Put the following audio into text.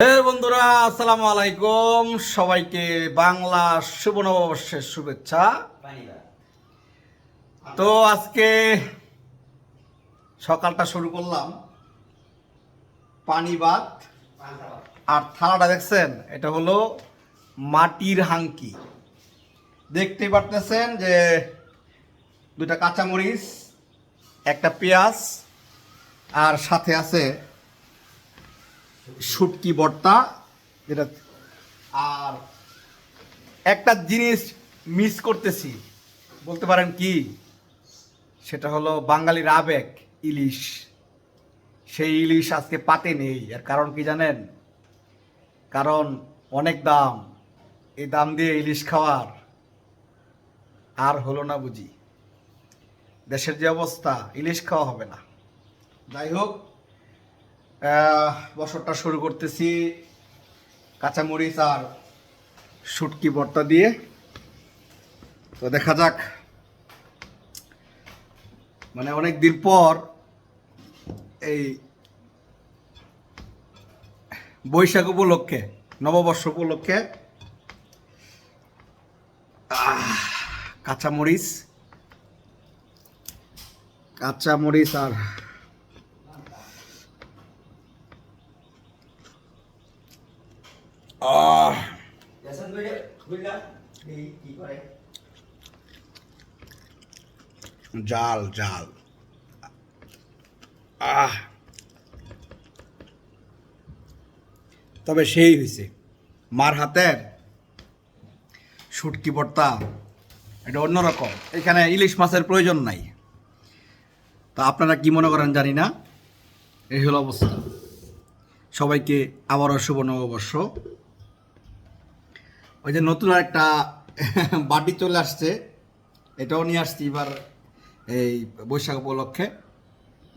বন্ধুরা, আসসালামু আলাইকুম। সবাইকে বাংলা শুভ নববর্ষের শুভেচ্ছা। তো আজকে সকালটা শুরু করলাম পানি ভাত, আর থালাটা দেখছেন, এটা হলো মাটির হাঙ্কি। দেখতেই পারতেছেন যে দুটা কাঁচামরিচ, একটা পেঁয়াজ, আর সাথে আছে শুটকি ভর্তা, যেটা। আর একটা জিনিস মিস করতেছি, বলতে পারেন কি, সেটা হলো বাঙালির আবেগ, ইলিশ। সেই ইলিশ আজকে পাতে নেই। আর কারণ কি জানেন? কারণ অনেক দাম। এই দাম দিয়ে ইলিশ খাওয়ার আর হলো না বুঝি। দেশের যে অবস্থা, ইলিশ খাওয়া হবে না। যাই হোক, বছরটা শুরু করতেছি কাঁচামরিচ আর শুটকি ভর্তা দিয়ে। তো দেখা যাক, মানে অনেক দিন পর এই বৈশাখ উপলক্ষে, নববর্ষ উপলক্ষে কাঁচামরিচ কাঁচামরিচ আর জাল জাল তবে সেই হয়েছে মার হাতের শুটকি ভর্তা, এটা অন্যরকম। এখানে ইলিশ মাছের প্রয়োজন নাই। তা আপনারা কি মনে করেন জানি না। এই হলো অবস্থা। সবাইকে আবারও শুভ নববর্ষ। ওই যে নতুন একটা বাটি চলে আসছে, এটাও নিয়ে আসছি এবার এই বৈশাখ উপলক্ষে।